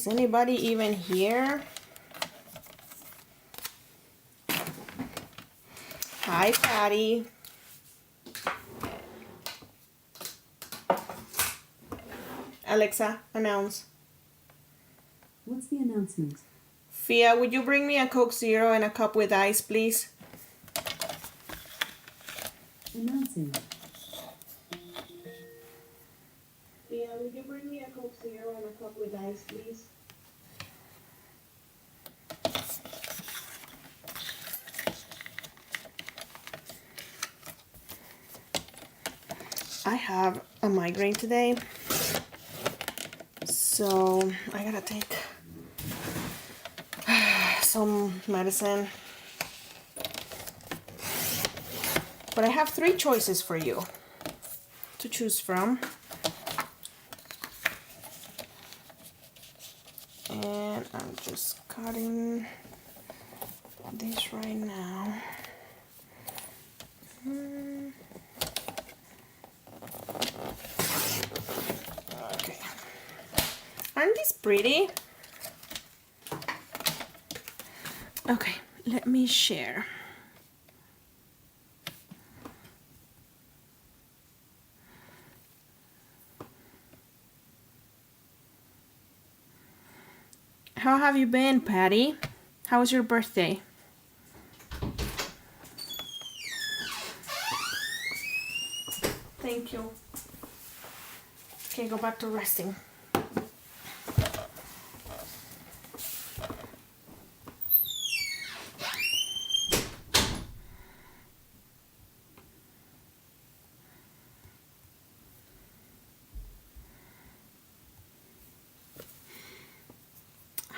Is anybody even here? Hi, Patty. Alexa, announce. What's the announcement? Fia, would you bring me a Coke Zero and a cup with ice, please? Announcing. Fia, would you bring me a Coke Zero and a cup with ice, please? I have a migraine today, so I gotta take some medicine. But I have 3 choices for you to choose from. And I'm just cutting this right now. Okay. Aren't these pretty? Okay, let me share. How have you been, Patty? How was your birthday? Thank you. Okay, go back to resting.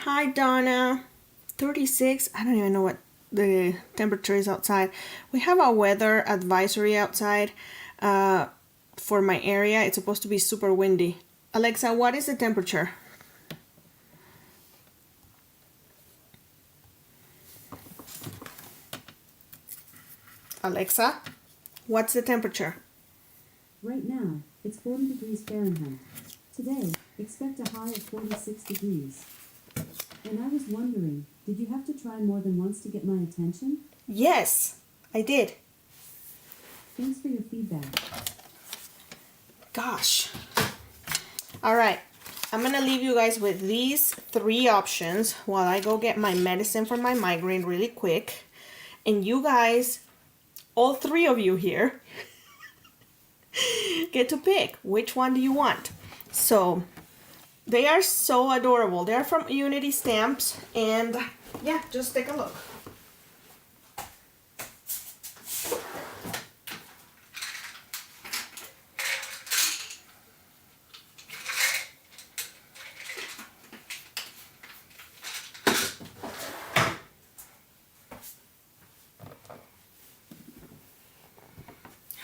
Hi, Donna. 36. I don't even know what the temperature is outside. We have a weather advisory outside for my area. It's supposed to be super windy. Alexa, what is the temperature? Alexa, what's the temperature? Right now, it's 40 degrees Fahrenheit. Today, expect a high of 46 degrees. And I was wondering, did you have to try more than once to get my attention? Yes, I did. Thanks for your feedback. Gosh. All right. I'm going to leave you guys with these 3 options while I go get my medicine for my migraine really quick. And you guys, all 3 of you here, get to pick which one do you want. So they are so adorable. They're from Unity Stamps, and yeah, just take a look.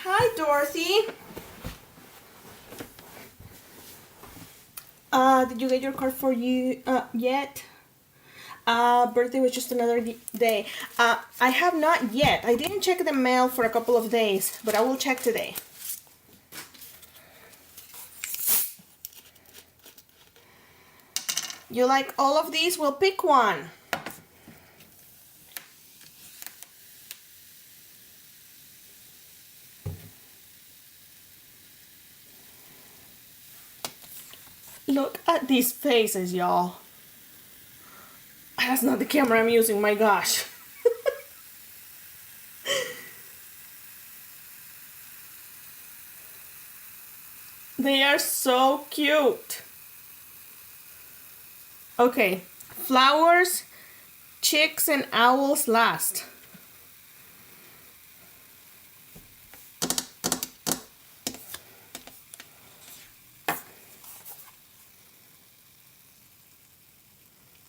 Hi, Dorothy. Did you get your card for you yet? Birthday was just another day. I have not yet. I didn't check the mail for a couple of days, but I will check today. You like all of these? We'll pick one. Look at these faces, y'all. That's not the camera I'm using, my gosh. They are so cute. Okay, flowers, chicks, and owls last.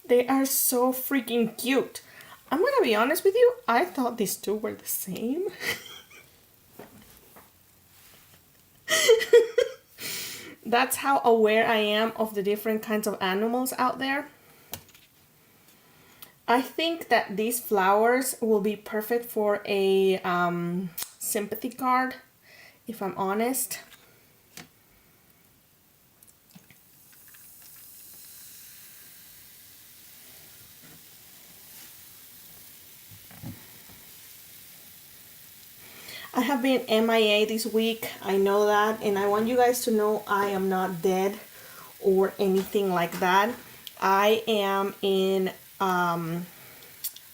They are so freaking cute. I'm gonna be honest with you, I thought these 2 were the same. That's how aware I am of the different kinds of animals out there. I think that these flowers will be perfect for a sympathy card, if I'm honest. I have been MIA this week. I know that, and I want you guys to know I am not dead or anything like that. I am in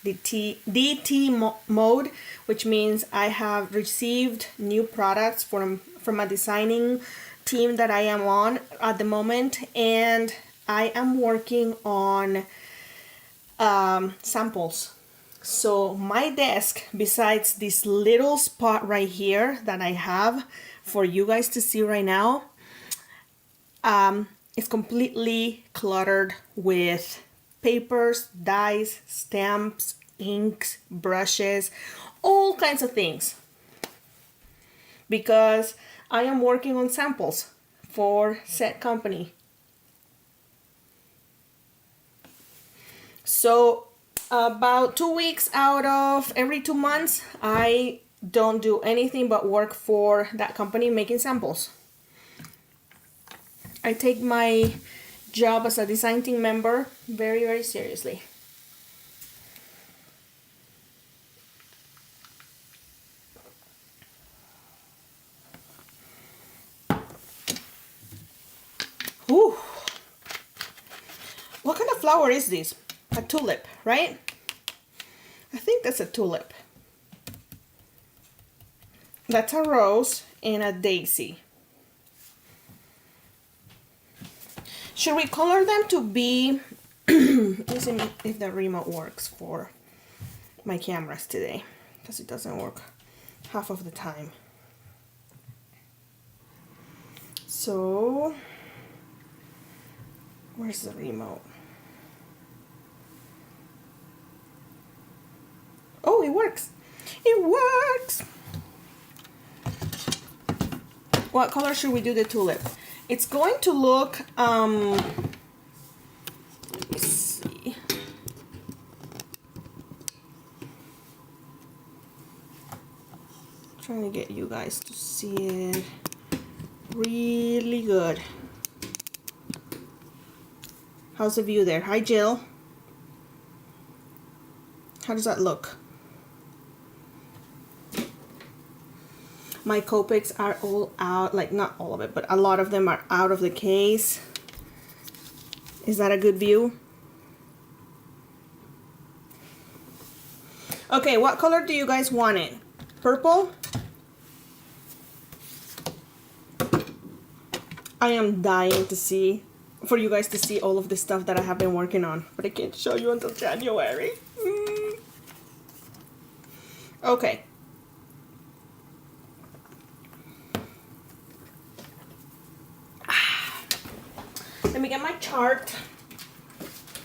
DT mode, which means I have received new products from a designing team that I am on at the moment, and I am working on samples. So my desk, besides this little spot right here that I have for you guys to see right now, is completely cluttered with papers, dyes, stamps, inks, brushes, all kinds of things. Because I am working on samples for said company. So about 2 weeks out of every 2 months, I don't do anything but work for that company making samples. I take my job as a design team member very, very seriously. Whew. What kind of flower is this? A tulip, right? I think that's a tulip. That's a rose and a daisy. Should we color them to be... Let's see if the remote works for my cameras today, because it doesn't work half of the time. So, where's the remote? Oh, it works. It works. What color should we do the tulip? It's going to look, let me see. Trying to get you guys to see it really good. How's the view there? Hi, Jill. How does that look? My Copics are all out, like not all of it, but a lot of them are out of the case. Is that a good view? Okay, what color do you guys want it? Purple? I am dying to see, for you guys to see all of the stuff that I have been working on, but I can't show you until January. Okay. Let me get my chart.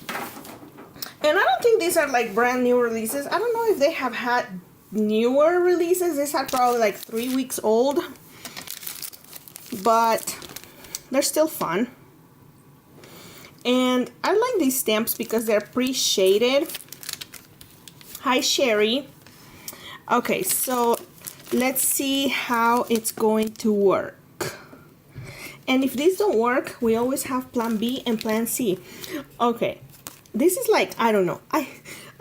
And I don't think these are like brand new releases. I don't know if they have had newer releases. These are probably like 3 weeks old. But they're still fun. And I like these stamps because they're pre-shaded. Hi, Sherry. Okay, so let's see how it's going to work. And if these don't work, we always have plan B and plan C. Okay, this is like, I don't know. I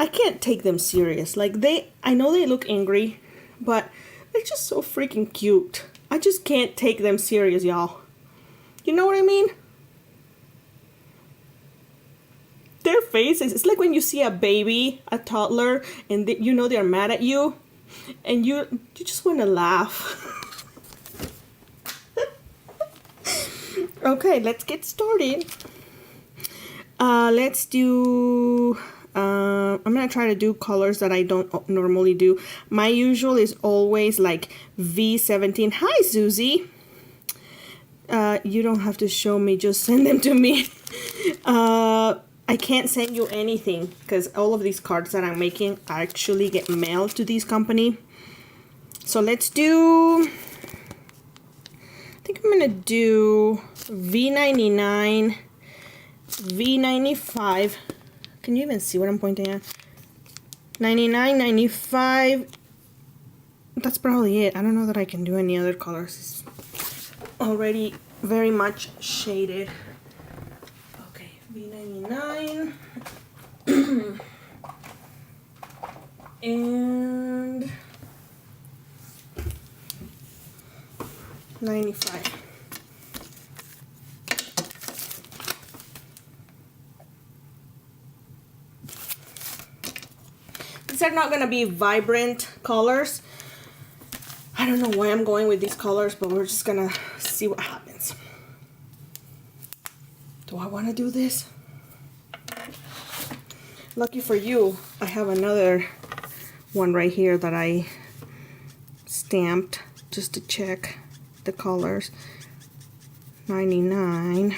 can't take them serious. Like I know they look angry, but they're just so freaking cute. I just can't take them serious, y'all. You know what I mean? Their faces, it's like when you see a baby, a toddler, and you know they're mad at you, and you just want to laugh. Okay, let's get started. Let's do, I'm gonna try to do colors that I don't normally do. My usual is always like V17. Hi, Susie. You don't have to show me, just send them to me. I can't send you anything because all of these cards that I'm making actually get mailed to this company. So let's do, I think I'm gonna do V99, V95. Can you even see what I'm pointing at? 99, 95. That's probably it. I don't know that I can do any other colors. It's already very much shaded. Okay, V99. and $95. These are not gonna be vibrant colors. I don't know why I'm going with these colors, but we're just gonna see what happens. Do I want to do this? Lucky for you, I have another one right here that I stamped just to check the colors. 99.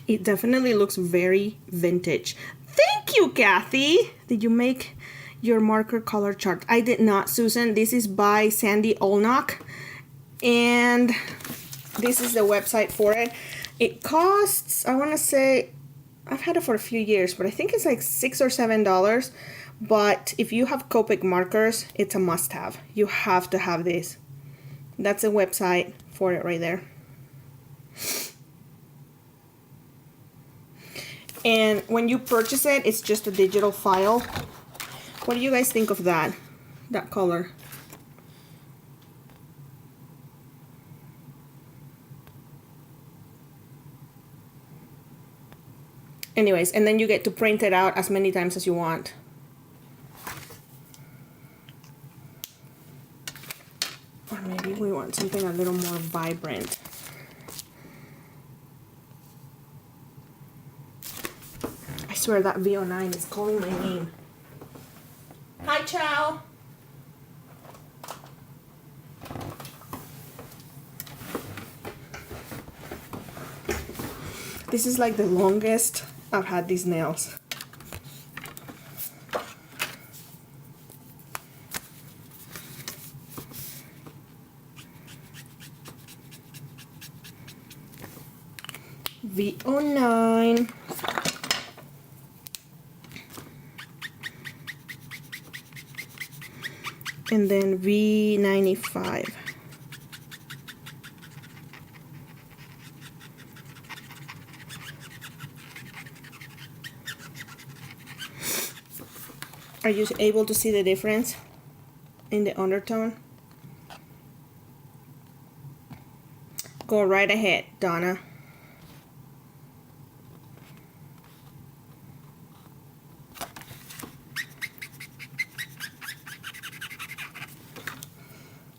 It definitely looks very vintage. Thank you, Kathy. Did you make your marker color chart? I did not, Susan. This is by Sandy Olnock, and this is the website for it. It costs, I want to say, I've had it for a few years, but I think it's like $6 or $7. But if you have Copic markers, it's a must-have. You have to have this. That's a website for it right there. And when you purchase it, it's just a digital file. What do you guys think of that color? Anyways, and then you get to print it out as many times as you want. Or maybe we want something a little more vibrant. I swear that VO9 is calling my name. Hi, Chow. This is like the longest I've had these nails. VO9. And then V95. Are you able to see the difference in the undertone? Go right ahead, Donna.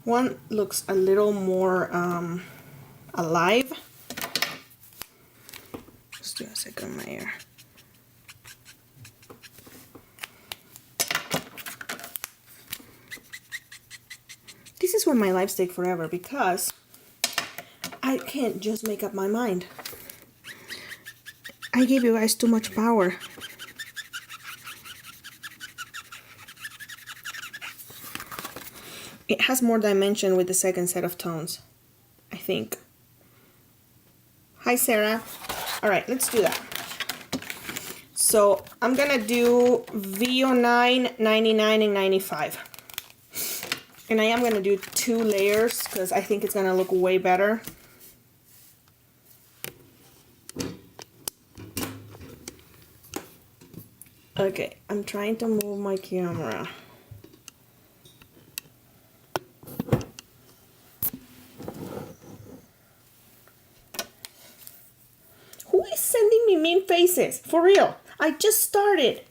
One looks a little more alive. Just do a second layer. This is where my lives take forever because I can't just make up my mind. I gave you guys too much power. It has more dimension with the second set of tones, I think. Hi, Sarah. All right, let's do that. So I'm gonna do VO9, 99, and 95. And I am gonna do 2 layers because I think it's gonna look way better. Okay, I'm trying to move my camera. Who is sending me mean faces? For real, I just started.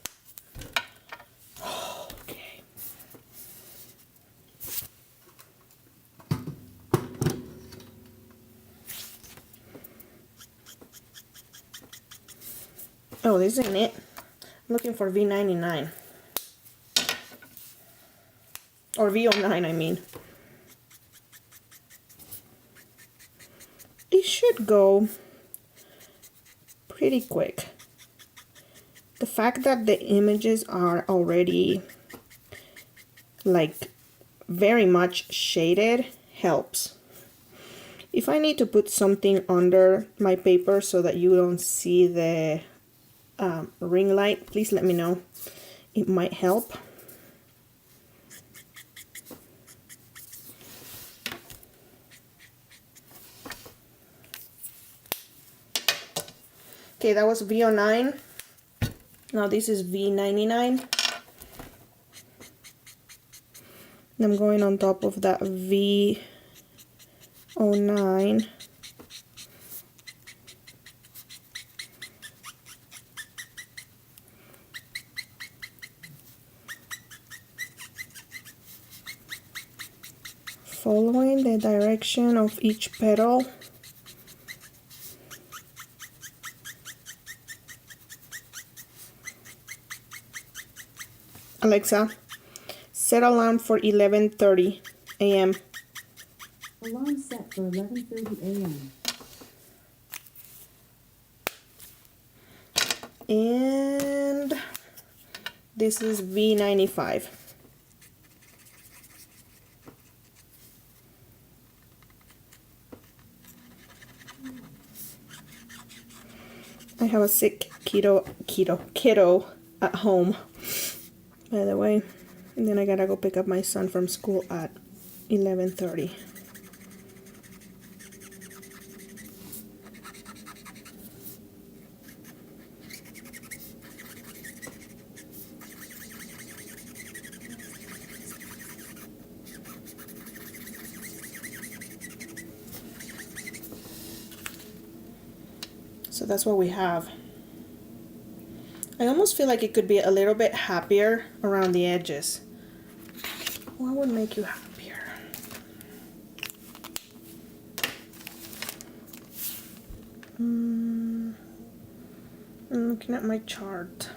Okay. Oh, this isn't it. I'm looking for V99. Or VO9, I mean. It should go pretty quick. The fact that the images are already like very much shaded helps. If I need to put something under my paper so that you don't see the ring light, please let me know. It might help. Okay, that was V09. Now this is V99. I'm going on top of that V09. Following the direction of each petal. Alexa, set alarm for 11:30 a.m. Alarm set for 11:30 a.m. And this is V95. I have a sick kiddo at home, by the way. And then I gotta go pick up my son from school at 11:30. So that's what we have. I almost feel like it could be a little bit happier around the edges. What would make you happier? I'm looking at my chart.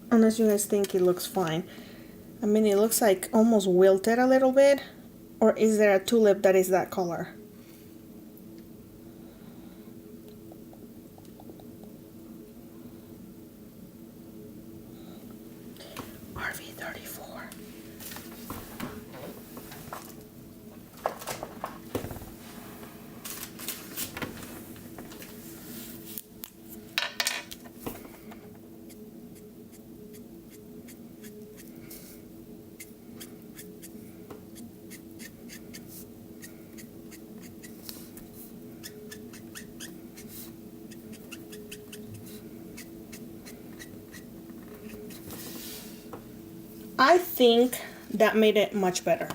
Unless you guys think it looks fine. I mean, it looks like almost wilted a little bit. Or is there a tulip that is that color? RV34. I think that made it much better.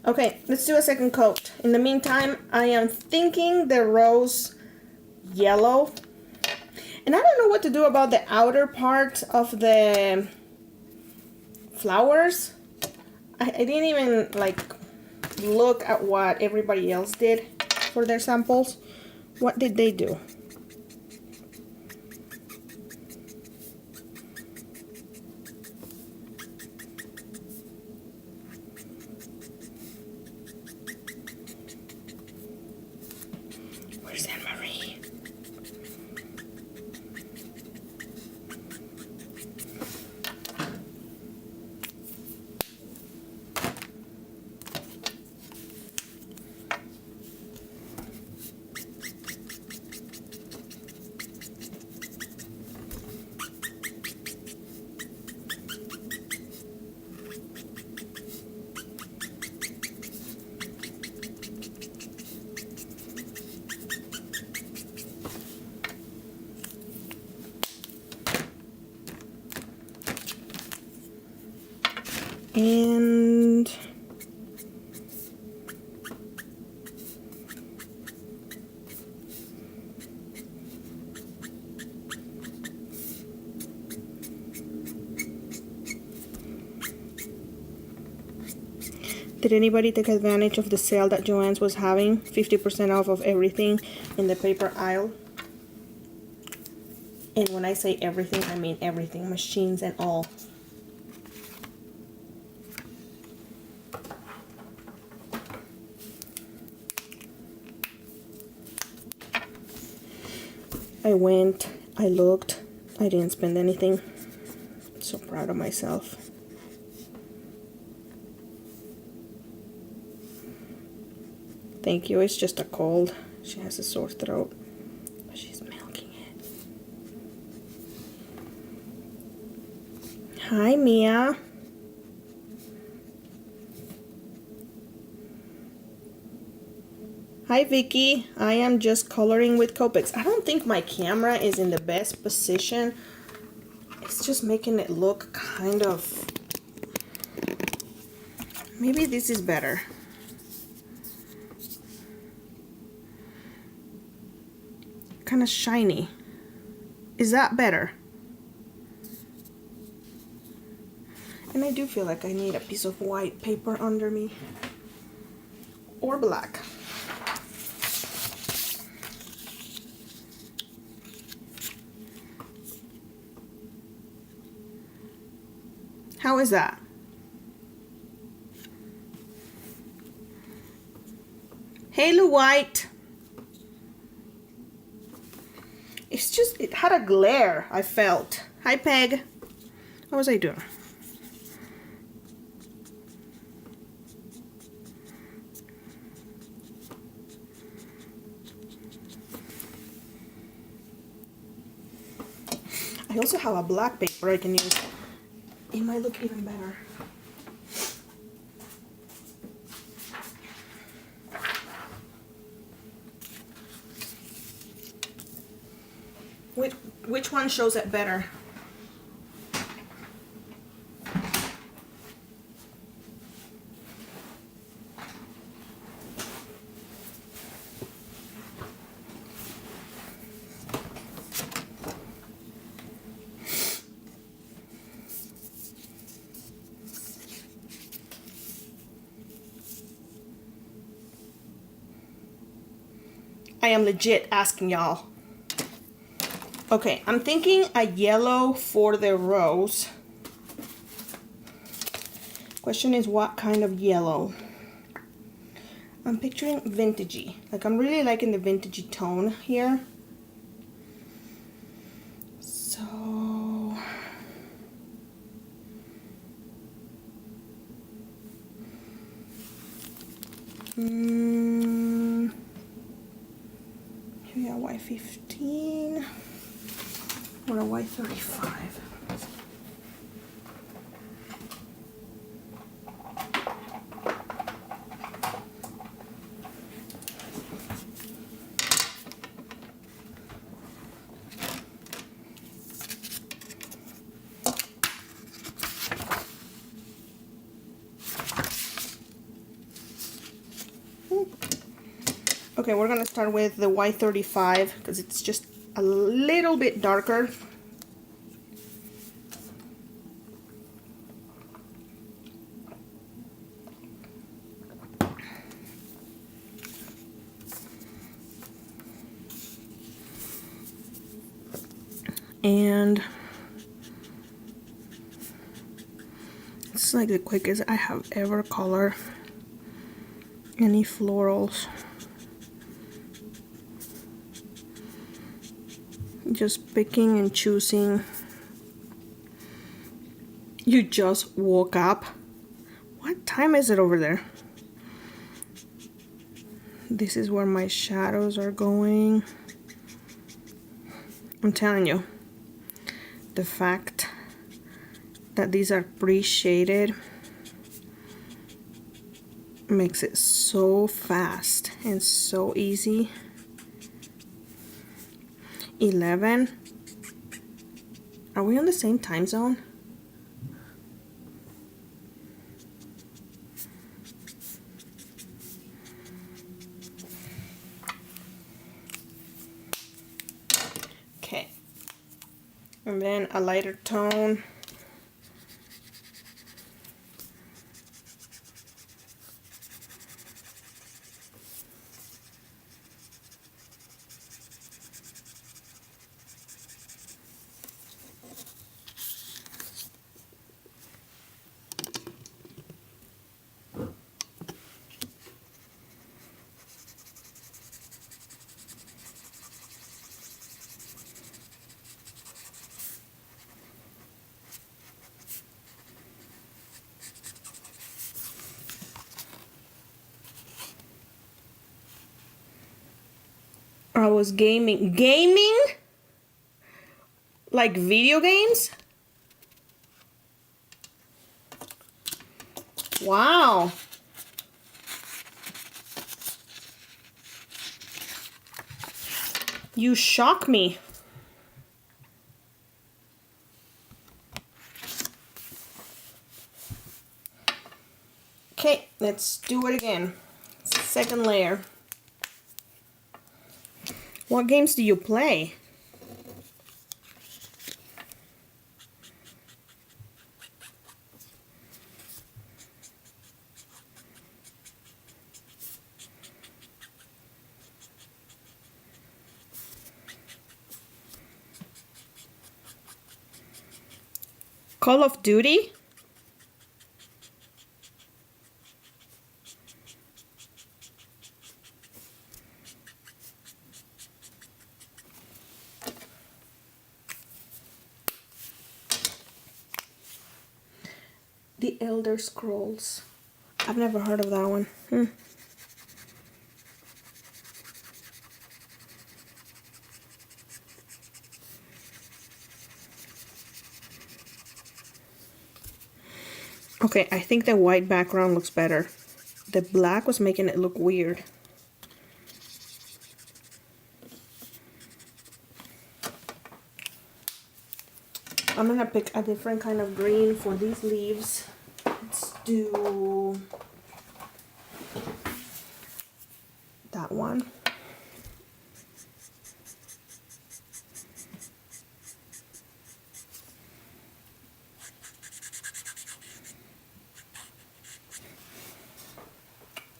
Okay, let's do a second coat. In the meantime, I am thinking the rose yellow. And I don't know what to do about the outer part of the flowers. I didn't even like look at what everybody else did for their samples. What did they do? Where's Anne Marie? And did anybody take advantage of the sale that Joann's was having? 50% off of everything in the paper aisle. And when I say everything, I mean everything, machines and all. I went, I looked, I didn't spend anything. So proud of myself. Thank you, it's just a cold. She has a sore throat, but she's milking it. Hi, Mia. Hi Vicky, I am just coloring with Copics. I don't think my camera is in the best position. It's just making it look kind of... Maybe this is better. Kind of shiny. Is that better? And I do feel like I need a piece of white paper under me. Or black. How is that? Hey Lou White. It's just, it had a glare, I felt. Hi Peg. How was I doing? I also have a black paper I can use. It might look even better. Which one shows it better? I am legit asking y'all. Okay, I'm thinking a yellow for the rose. Question is what kind of yellow? I'm picturing vintagey. Like I'm really liking the vintagey tone here. So maybe a Y15 or a Y35. Okay, we're gonna start with the Y35 because it's just a little bit darker. And it's like the quickest I have ever colored any florals. Just picking and choosing. You just woke up? What time is it over there? This is where my shadows are going. I'm telling you, the fact that these are pre-shaded makes it so fast and so easy. 11. Are we on the same time zone? Okay. And then a lighter tone. I was gaming. Gaming? Like video games? Wow. You shock me. Okay, let's do it again. Second layer. What games do you play? Call of Duty? The Elder Scrolls. I've never heard of that one. Okay, I think the white background looks better. The black was making it look weird. I'm gonna pick a different kind of green for these leaves. Let's do that one.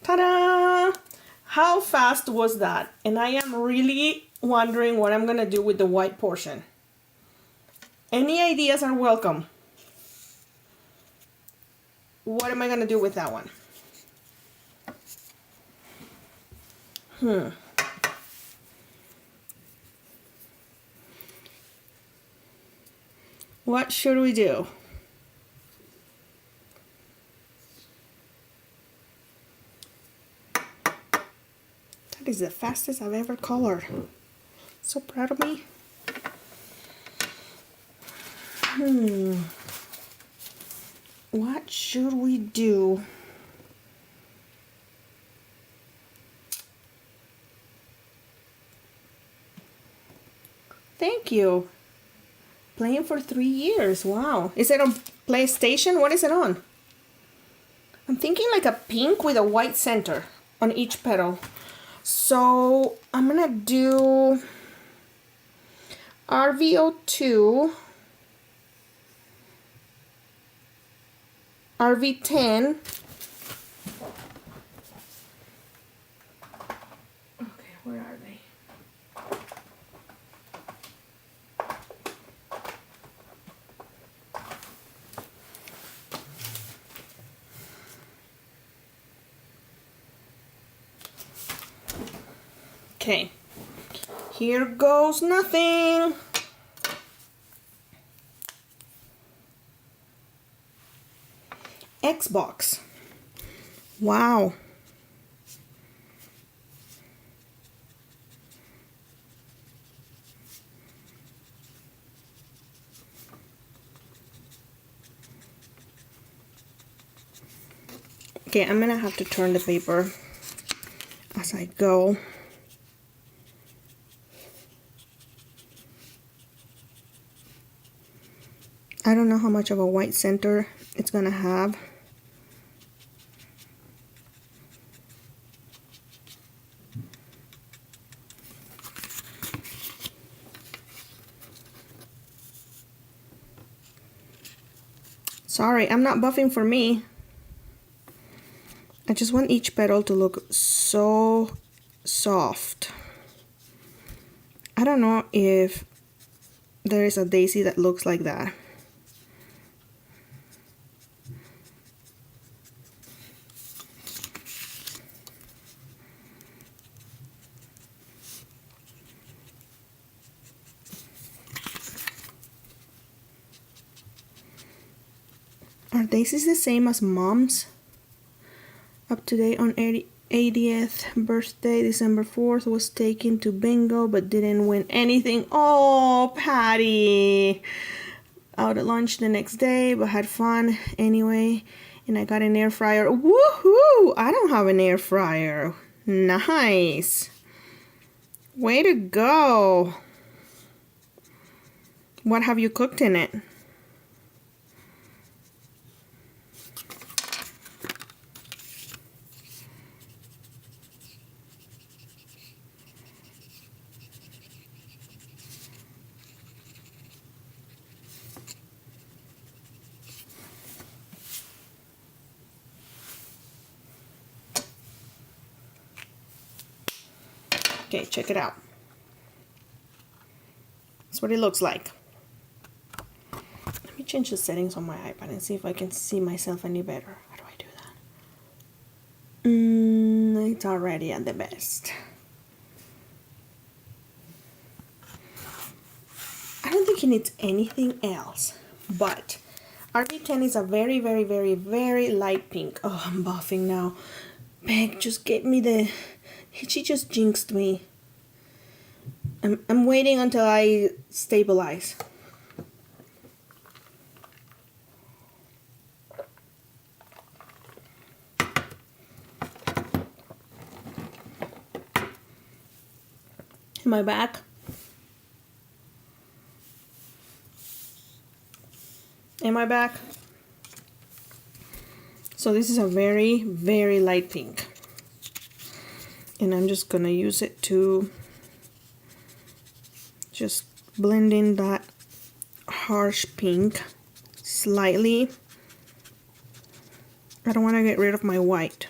Ta-da! How fast was that? And I am really wondering what I'm gonna do with the white portion. Any ideas are welcome. What am I gonna do with that one? What should we do? That is the fastest I've ever colored. So proud of me. What should we do? Thank you. Playing for 3 years. Wow. Is it on PlayStation? What is it on? I'm thinking like a pink with a white center on each petal. So I'm gonna do RV02, RV10. Okay, where are they? Okay, here goes nothing. Xbox. Wow. Okay, I'm gonna have to turn the paper as I go. I don't know how much of a white center it's gonna have. Sorry, I'm not buffing for me. I just want each petal to look so soft. I don't know if there is a daisy that looks like that. Are daisies the same as mom's? Up to date on 80th birthday, December 4th, was taken to bingo but didn't win anything. Oh, Patty! Out at lunch the next day, but had fun anyway. And I got an air fryer. Woohoo! I don't have an air fryer. Nice. Way to go! What have you cooked in it? Okay, check it out. That's what it looks like. Let me change the settings on my iPad and see if I can see myself any better. How do I do that? It's already at the best. I don't think it needs anything else, but RB10 is a very, very, very, very light pink. Oh, I'm buffing now. Meg just gave me the... She just jinxed me. I'm waiting until I stabilize. Am I back? Am I back? So this is a very, very light pink. And I'm just gonna use it to just blend in that harsh pink slightly. I don't want to get rid of my white.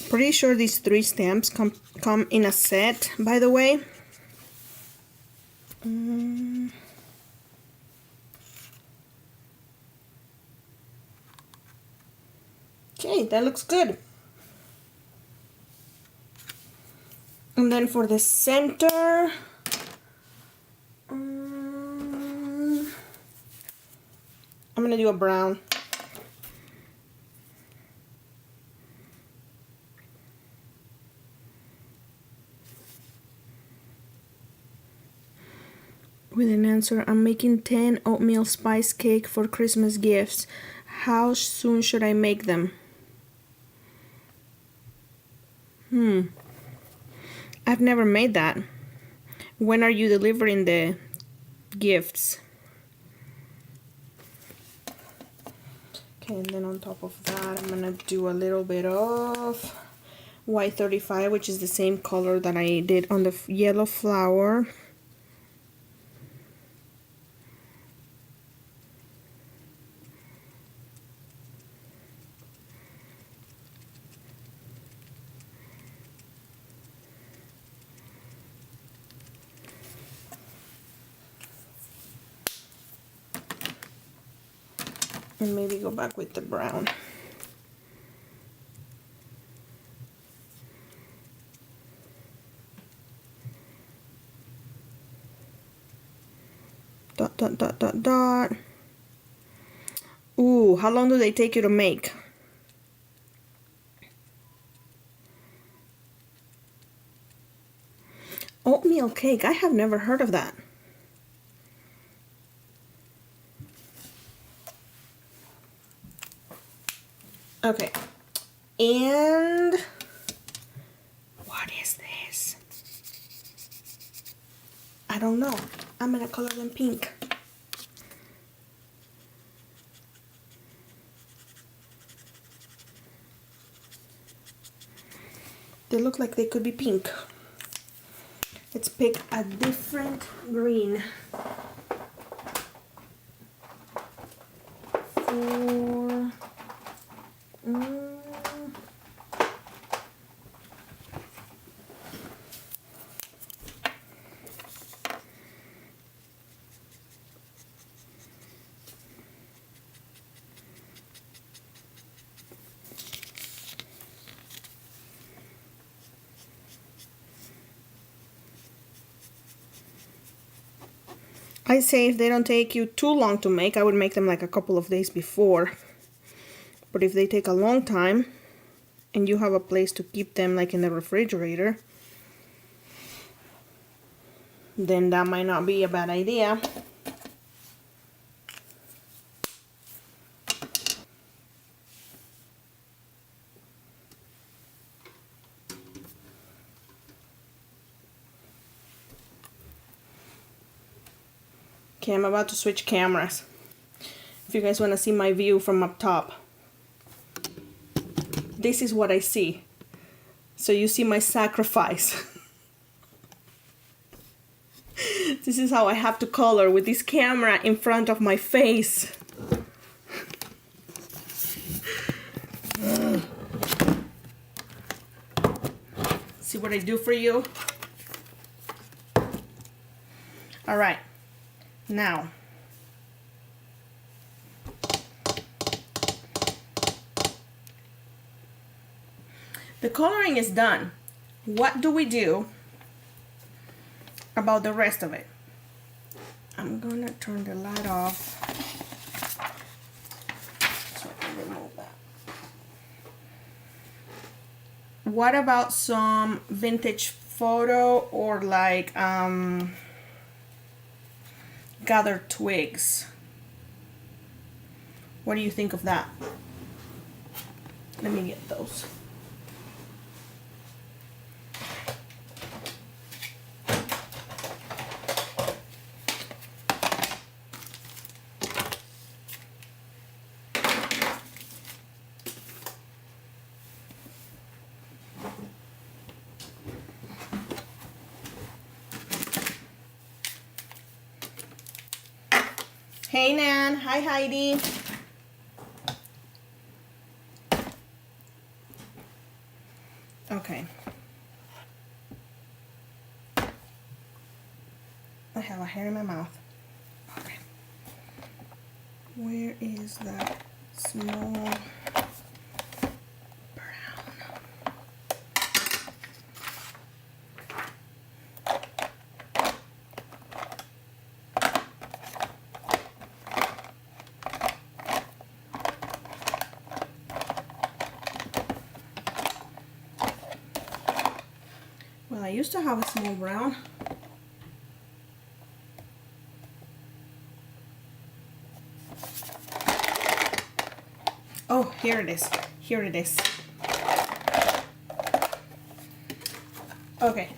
Pretty sure these 3 stamps come in a set, by the way. Okay, that looks good. And then for the center, I'm gonna do a brown. With an answer, I'm making 10 oatmeal spice cake for Christmas gifts. How soon should I make them? I've never made that. When are you delivering the gifts? Okay, and then on top of that, I'm gonna do a little bit of white 35, which is the same color that I did on the yellow flower. And maybe go back with the brown. Dot, dot, dot, dot, dot. Ooh, how long do they take you to make? Oatmeal cake, I have never heard of that. Okay, and what is this? I don't know. I'm gonna color them pink. They look like they could be pink. Let's pick a different green. For I say if they don't take you too long to make, I would make them like a couple of days before. But if they take a long time and you have a place to keep them like in the refrigerator, then that might not be a bad idea. Okay, I'm about to switch cameras. If you guys want to see my view from up top, this is what I see. So you see my sacrifice. This is how I have to color, with this camera in front of my face. See what I do for you? All right. Now, the coloring is done. What do we do about the rest of it? I'm gonna turn the light off so I can remove that. What about some vintage photo or like gathered twigs? What do you think of that? Let me get those. Hey Nan, hi Heidi. Okay. I have a hair in my mouth. Okay. Where is that small brown? Well, I used to have a small brown. Oh, here it is. Here it is. Okay.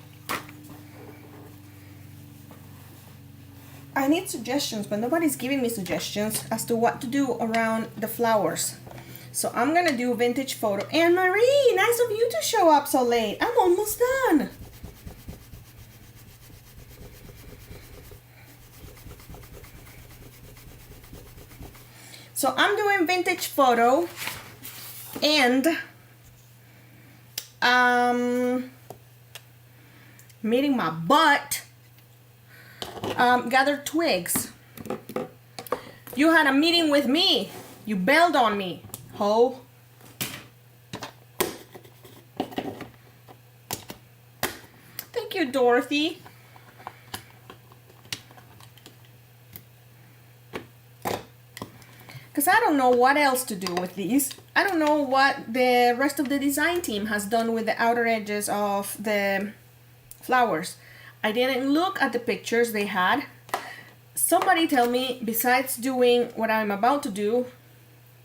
I need suggestions, but nobody's giving me suggestions as to what to do around the flowers. So I'm gonna do vintage photo. Anne Marie, nice of you to show up so late. I'm almost done. So I'm doing vintage photo and meeting my butt, gathered twigs. You had a meeting with me. You bailed on me, ho. Thank you, Dorothy. Because I don't know what else to do with these. I don't know what the rest of the design team has done with the outer edges of the flowers. I didn't look at the pictures they had. Somebody tell me, besides doing what I'm about to do,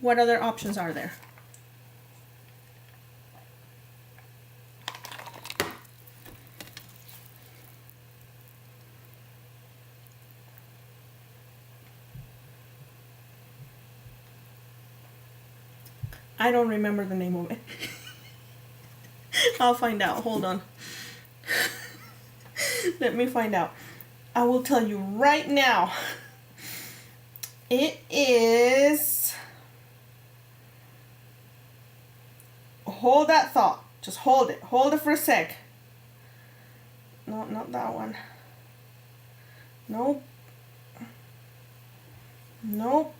what other options are there? I don't remember the name of it. I'll find out. Hold on. Let me find out. I will tell you right now. It is... Hold that thought. Just hold it. Hold it for a sec. No, not that one. Nope. Nope.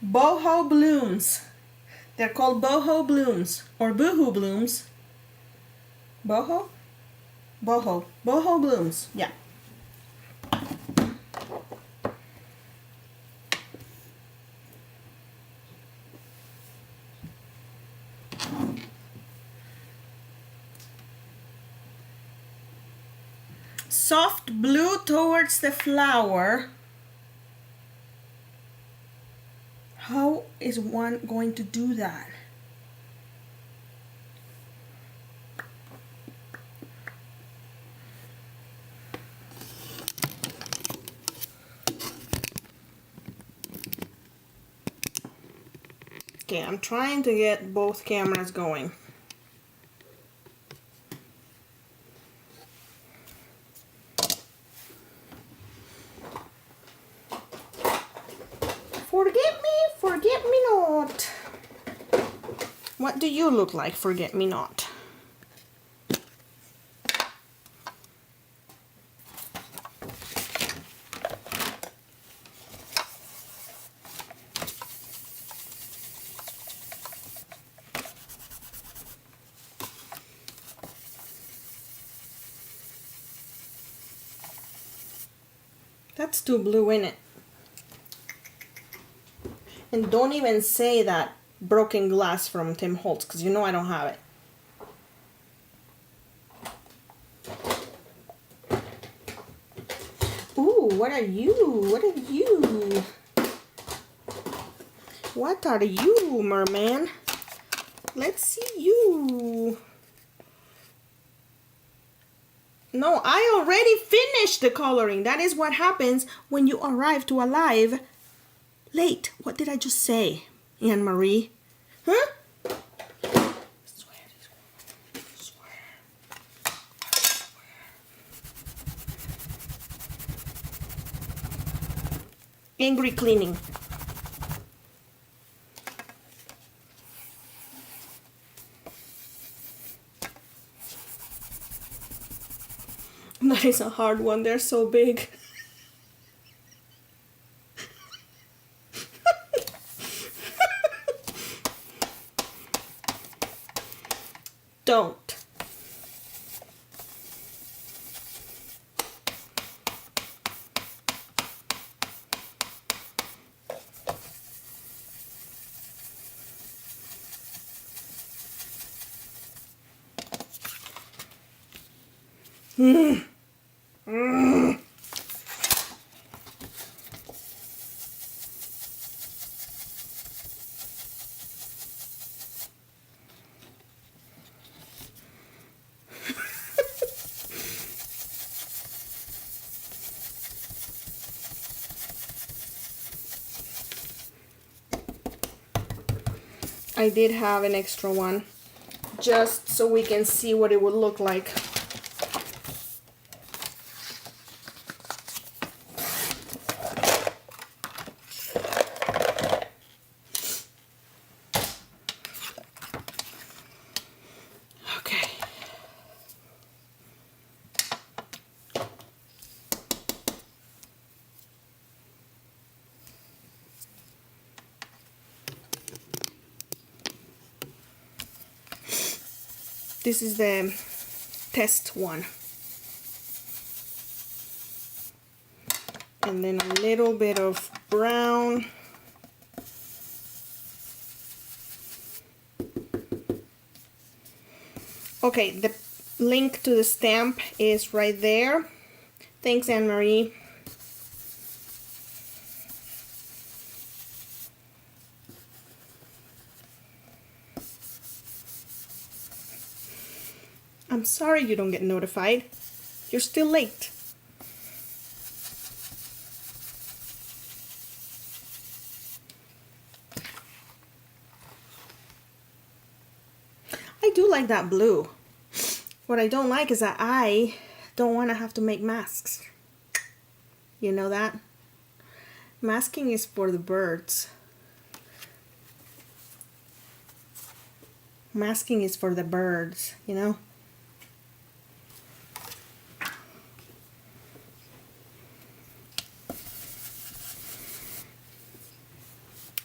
Boho blooms. They're called boho blooms or boohoo blooms. Boho? Boho. Boho blooms. Yeah. soft blue towards the flower. How is one going to do that? Okay, I'm trying to get both cameras going. Forget me not. What do you look like, forget me not? That's too blue, in it. And don't even say that broken glass from Tim Holtz, because you know I don't have it. Ooh, what are you? What are you? What are you, merman? Let's see you. No, I already finished the coloring. That is what happens when you arrive to a live late. What did I just say, Anne Marie? Huh? Swear. Angry cleaning. That is a hard one. They're so big. Don't. I did have an extra one, just so we can see what it would look like. Okay. This is the test one. And then a little bit of brown. Okay, the link to the stamp is right there. Thanks, Anne Marie. I'm sorry you don't get notified. You're still late. I do like that blue. What I don't like is that I don't want to have to make masks. You know that? Masking is for the birds. Masking is for the birds, you know?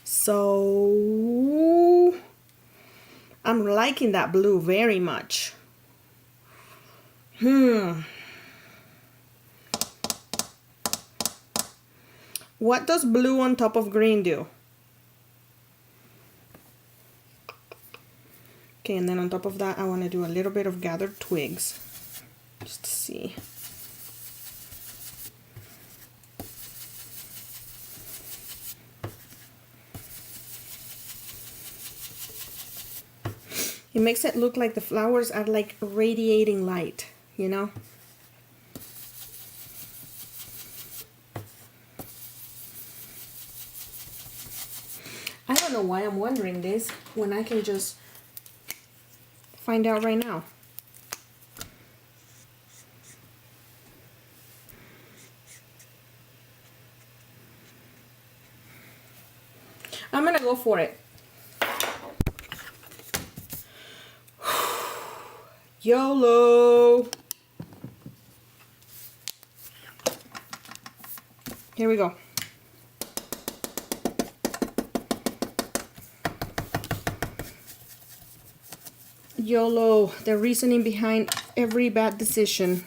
So I'm liking that blue very much. What does blue on top of green do? Okay, and then on top of that, I want to do a little bit of gathered twigs, just to see. It makes it look like the flowers are like radiating light, you know? I don't know why I'm wondering this when I can just find out right now. I'm gonna go for it. YOLO! Here we go. YOLO, the reasoning behind every bad decision.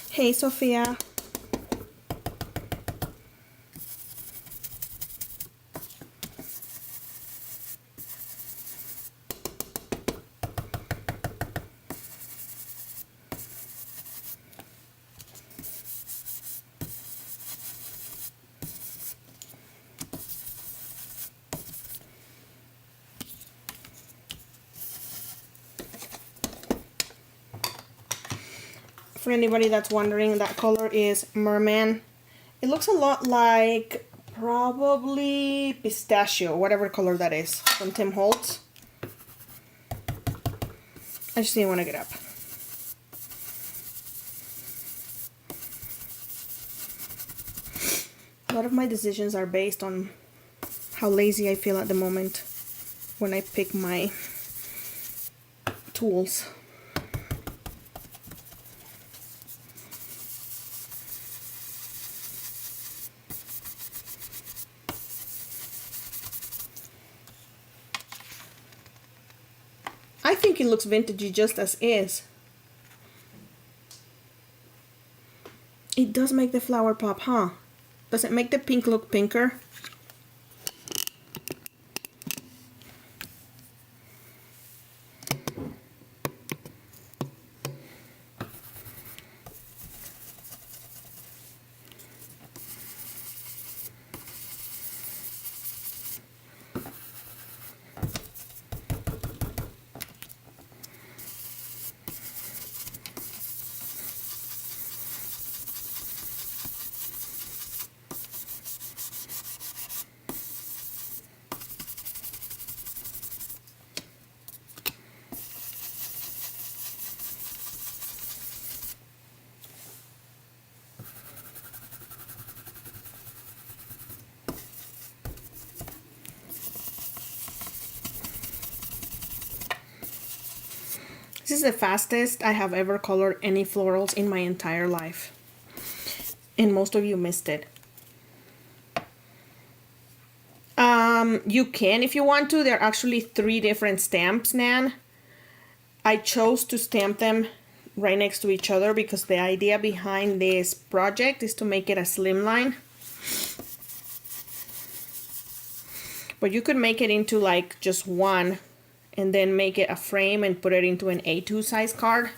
Hey, Sophia. For anybody that's wondering, that color is Merman. It looks a lot like probably pistachio, whatever color that is, from Tim Holtz. I just didn't want to get up. A lot of my decisions are based on how lazy I feel at the moment when I pick my tools. I think it looks vintagey just as is. It does make the flower pop, huh? Does it make the pink look pinker? This is the fastest I have ever colored any florals in my entire life. And most of you missed it. You can if you want to. There are actually 3 different stamps, Nan. I chose to stamp them right next to each other because the idea behind this project is to make it a slimline. But you could make it into like just one and then make it a frame and put it into an A2 size card.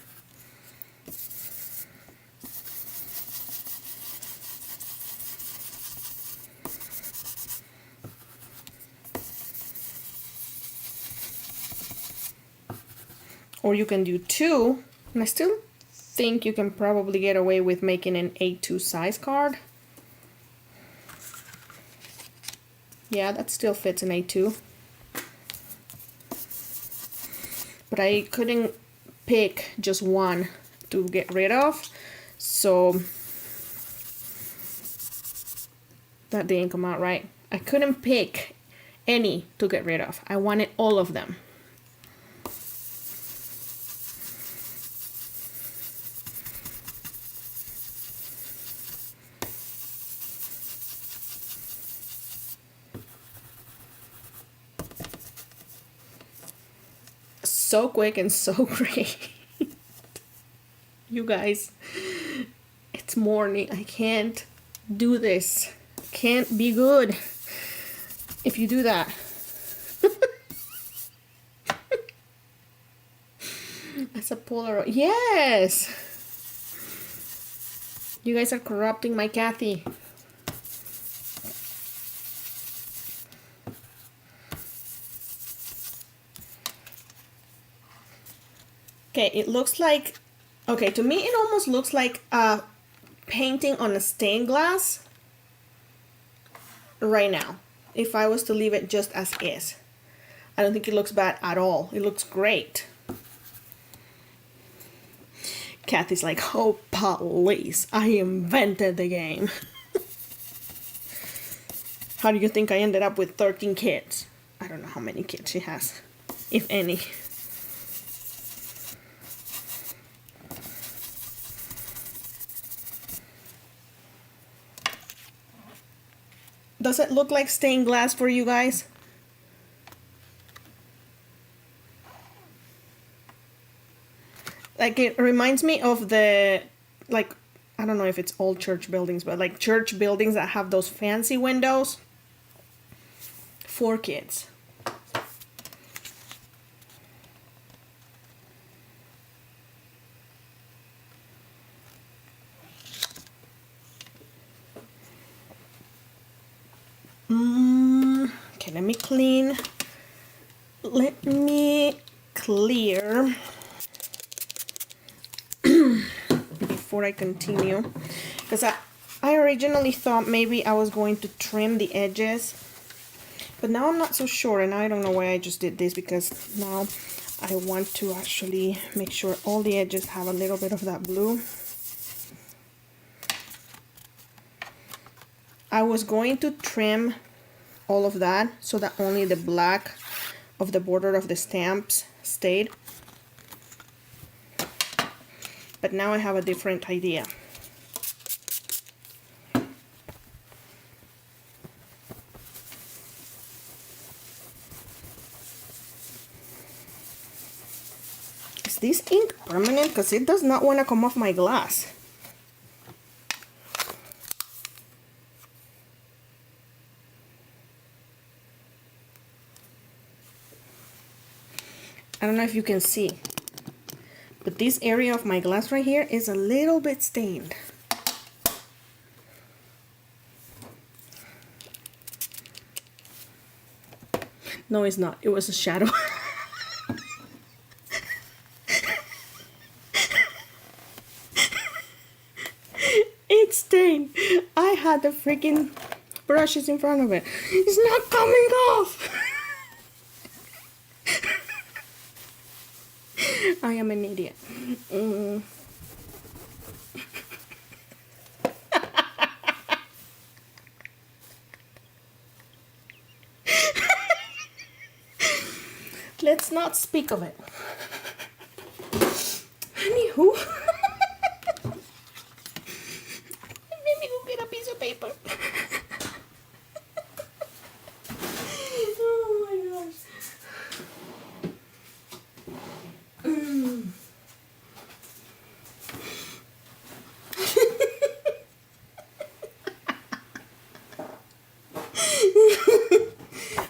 Or you can do 2, and I still think you can probably get away with making an A2 size card. Yeah, that still fits an A2. But I couldn't pick just one to get rid of, so that didn't come out right. I couldn't pick any to get rid of. I wanted all of them. So quick and so great. You guys, it's morning. I can't do this. Can't be good if you do that. That's a Polaroid. Yes. You guys are corrupting my Kathy. Okay, it looks like, okay, to me it almost looks like a painting on a stained glass right now, if I was to leave it just as is. I don't think it looks bad at all. It looks great. Kathy's like, oh, police, I invented the game. How do you think I ended up with 13 kids? I don't know how many kids she has, if any. Does it look like stained glass for you guys? Like, it reminds me of the, like, I don't know if it's old church buildings, but like church buildings that have those fancy windows for kids. Okay, let me clean. Let me clear before I continue, because I originally thought maybe I was going to trim the edges, but now I'm not so sure, and I don't know why I just did this, because now I want to actually make sure all the edges have a little bit of that blue. I was going to trim all of that so that only the black of the border of the stamps stayed. But now I have a different idea. Is this ink permanent? Because it does not want to come off my glass. I don't know if you can see, but this area of my glass right here is a little bit stained. No, it's not. It was a shadow. It's stained. I had the freaking brushes in front of it. It's not coming off. I am an idiot. Let's not speak of it. Anywho, let me go get a piece of paper. Oh my gosh.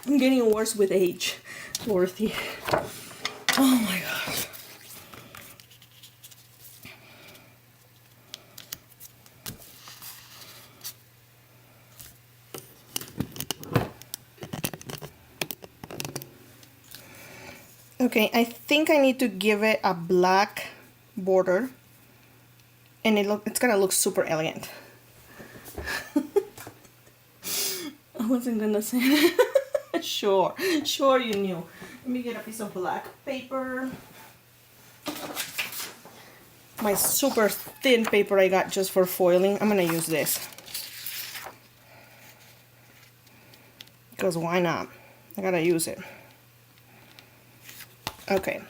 I'm getting worse with age, Dorothy. Oh my gosh. Okay, I think I need to give it a black border, and it's gonna look super elegant. I wasn't gonna say that. Sure you knew. Let me get a piece of black paper. My super thin paper I got just for foiling. I'm gonna use this. Because why not? I gotta use it. Okay.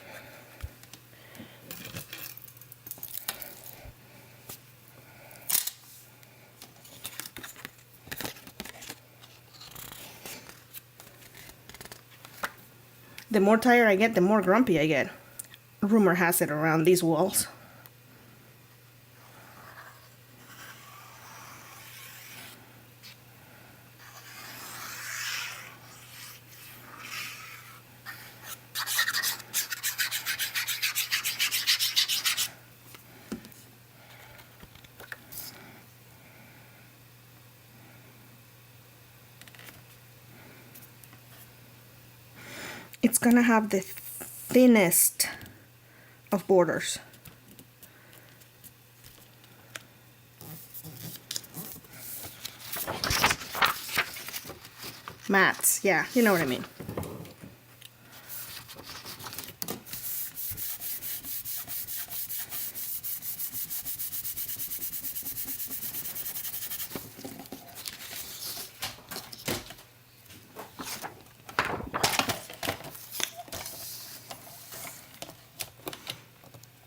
The more tired I get, the more grumpy I get. Rumor has it around these walls. it's gonna have the thinnest of borders. Mats, yeah, you know what I mean.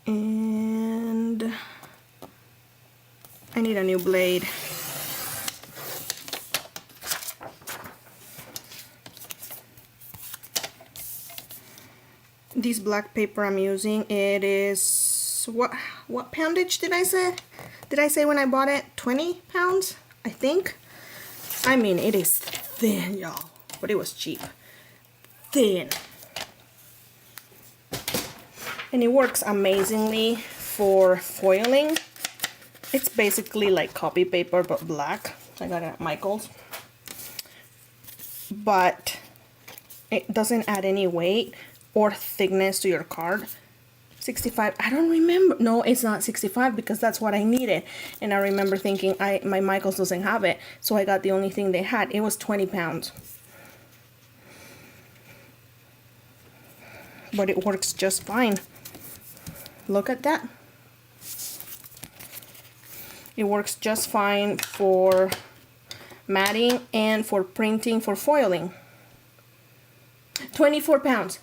And I need a new blade. This black paper I'm using, it is what poundage did I say? Did I say when I bought it? 20 pounds, I think. I mean, it is thin, y'all, but it was cheap. Thin. And it works amazingly for foiling. It's basically like copy paper but black. I got it at Michael's. But it doesn't add any weight or thickness to your card. 65, I don't remember. No, it's not 65 because that's what I needed. And I remember thinking my Michael's doesn't have it. So I got the only thing they had. It was 20 pounds. But it works just fine. Look at that. It works just fine for matting and for printing, for foiling. 24 pounds.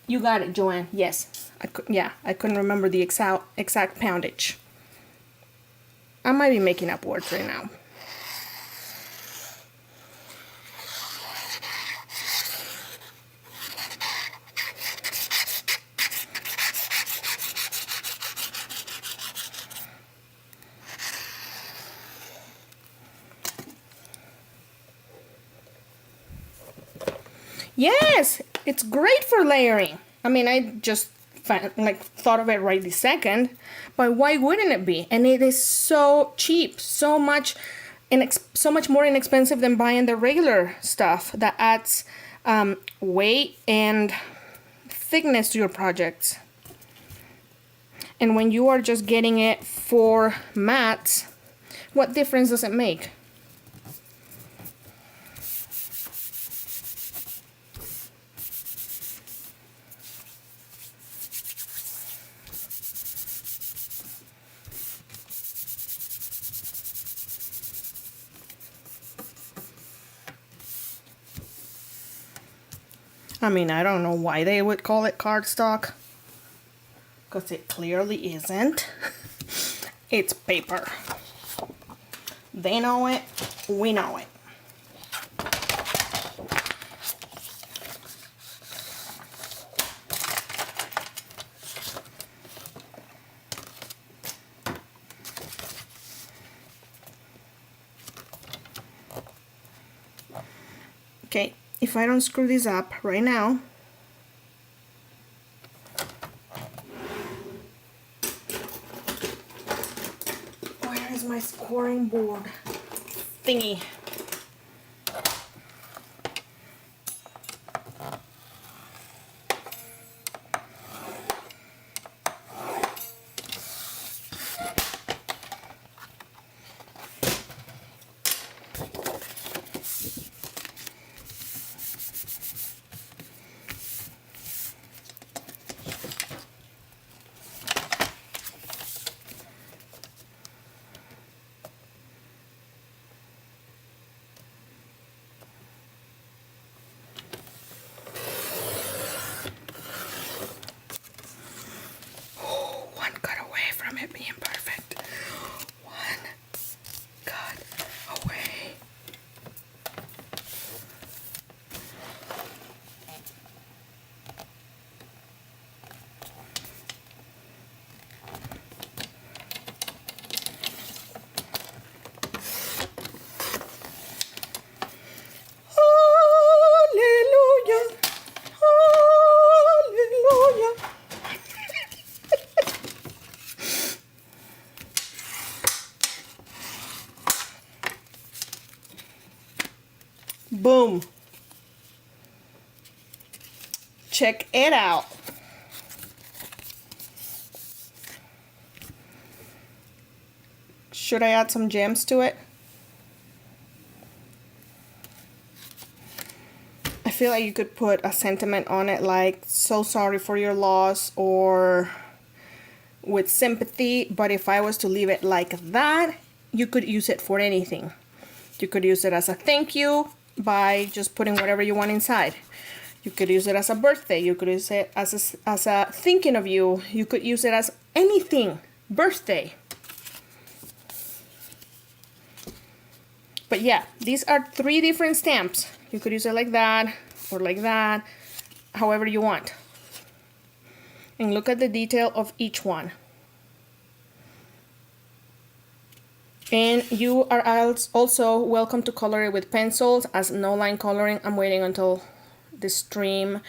You got it, Joanne. Yes. I couldn't remember the exact poundage. I might be making up words right now. Yes, it's great for layering. I mean, I just thought of it right this second, but why wouldn't it be? And it is so cheap, so much more inexpensive than buying the regular stuff that adds weight and thickness to your projects. And when you are just getting it for mats, what difference does it make? I mean, I don't know why they would call it cardstock, because it clearly isn't. It's paper. They know it, we know it. Okay, if I don't screw this up right now, where is my scoring board thingy? Check it out. Should I add some gems to it? I feel like you could put a sentiment on it like so sorry for your loss or with sympathy, but if I was to leave it like that, you could use it for anything. You could use it as a thank you by just putting whatever you want inside. You could use it as a birthday. You could use it as a thinking of you. You could use it as anything. Birthday. But yeah, these are 3 different stamps. You could use it like that or like that, however you want. And look at the detail of each one. And you are also welcome to color it with pencils as no line coloring. I'm waiting until the stream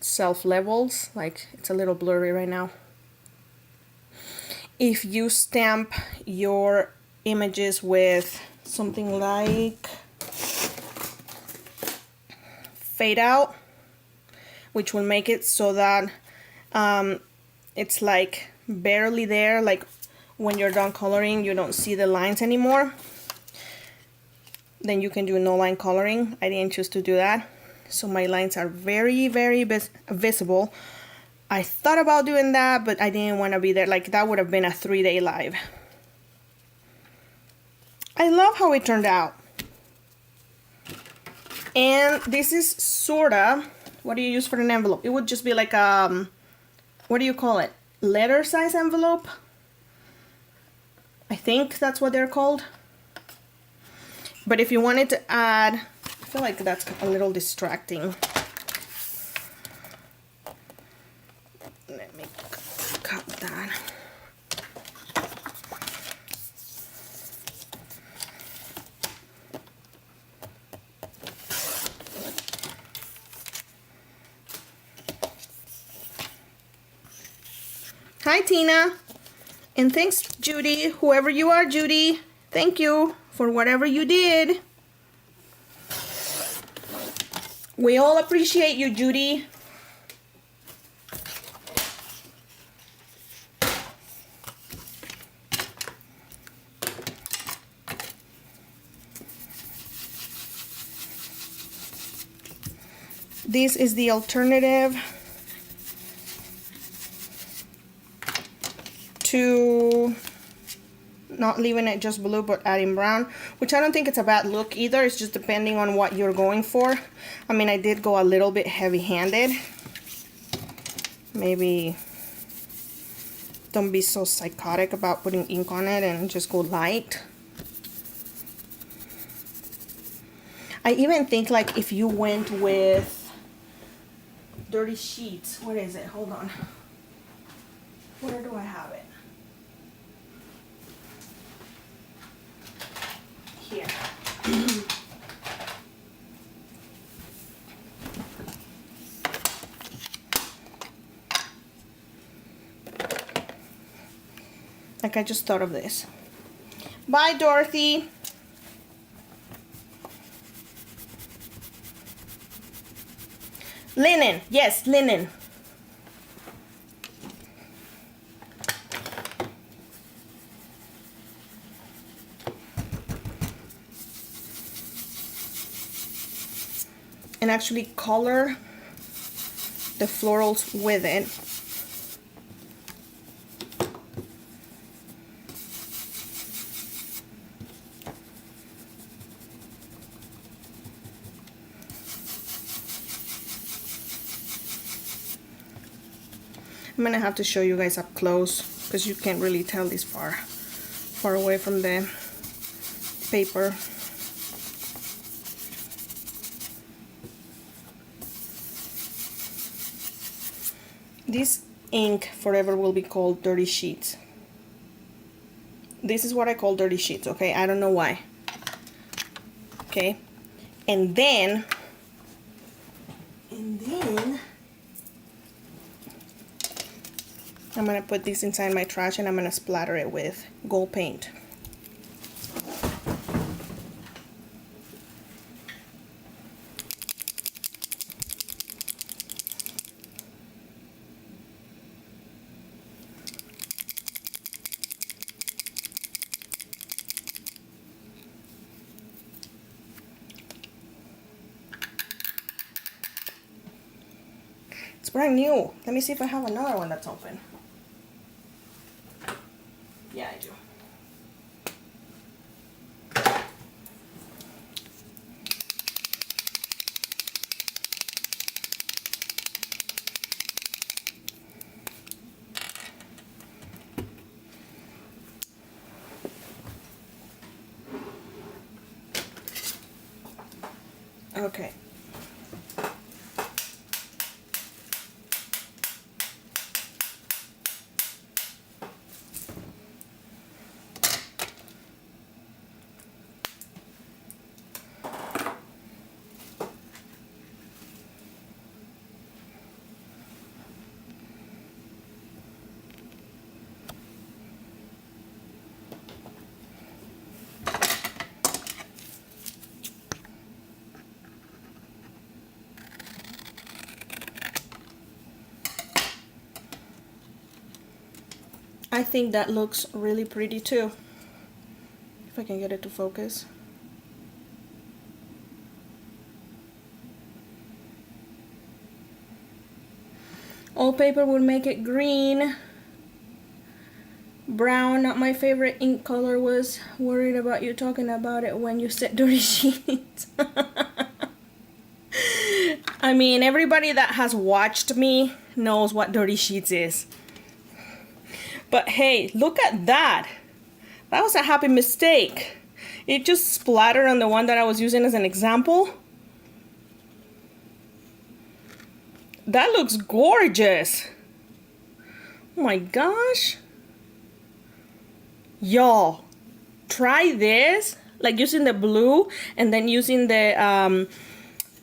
self-levels. Like, it's a little blurry right now. If you stamp your images with something like fade out, which will make it so that it's like barely there, like when you're done coloring you don't see the lines anymore, then you can do no line coloring. I didn't choose to do that, so my lines are very visible. I thought about doing that, but I didn't want to be there. Like, that would have been a 3-day live. I love how it turned out. And this is sorta, what do you use for an envelope? It would just be like what do you call it? Letter size envelope? I think that's what they're called. But if you wanted to add, I feel like that's a little distracting. Let me cut that. Hi, Tina. And thanks, Judy. Whoever you are, Judy. Thank you for whatever you did. We all appreciate you, Judy. This is the alternative to not leaving it just blue but adding brown, which I don't think it's a bad look either. It's just depending on what you're going for. I mean, I did go a little bit heavy-handed. Maybe don't be so psychotic about putting ink on it and just go light. I even think, like, if you went with Dirty Sheets, what is it? Hold on. Where do I have it? Here. Like, I just thought of this. Bye, Dorothy. Linen. Yes, linen. And actually color the florals with it. I'm gonna have to show you guys up close because you can't really tell this far away from the paper. This ink forever will be called Dirty Sheets. This is what I call Dirty Sheets, okay? I don't know why. Okay? And then I'm gonna put this inside my trash and I'm gonna splatter it with gold paint. It's brand new. Let me see if I have another one that's open. Yeah, I do. Okay. I think that looks really pretty too. If I can get it to focus. Old paper would make it green. Brown, not my favorite ink color. Was worried about you talking about it when you said dirty sheets. I mean, everybody that has watched me knows what dirty sheets is. But hey, look at that. That was a happy mistake. It just splattered on the one that I was using as an example. That looks gorgeous. Oh my gosh. Y'all, try this. Like using the blue and then using the,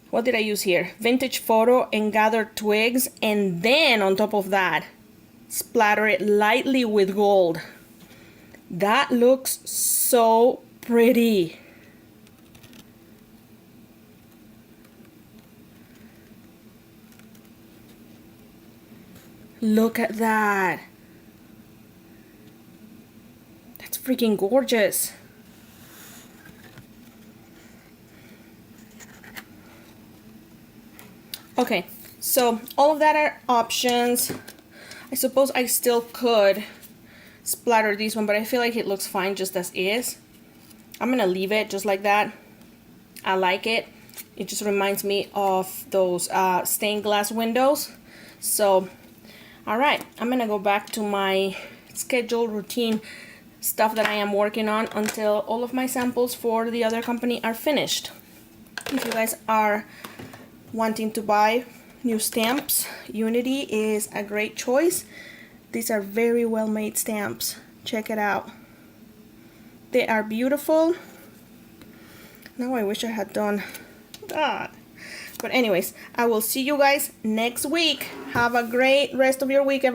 what did I use here? Vintage Photo and Gathered Twigs. And then on top of that, splatter it lightly with gold. That looks so pretty. Look at that. That's freaking gorgeous. Okay, so all of that are options. I suppose I still could splatter this one, but I feel like it looks fine just as is. I'm gonna leave it just like that. I like it. It just reminds me of those stained glass windows. So, all right, I'm gonna go back to my schedule routine stuff that I am working on until all of my samples for the other company are finished. If you guys are wanting to buy new stamps, Unity is a great choice. These are very well made stamps. Check it out. They are beautiful. Now I wish I had done that. But anyways, I will see you guys next week. Have a great rest of your week, everyone.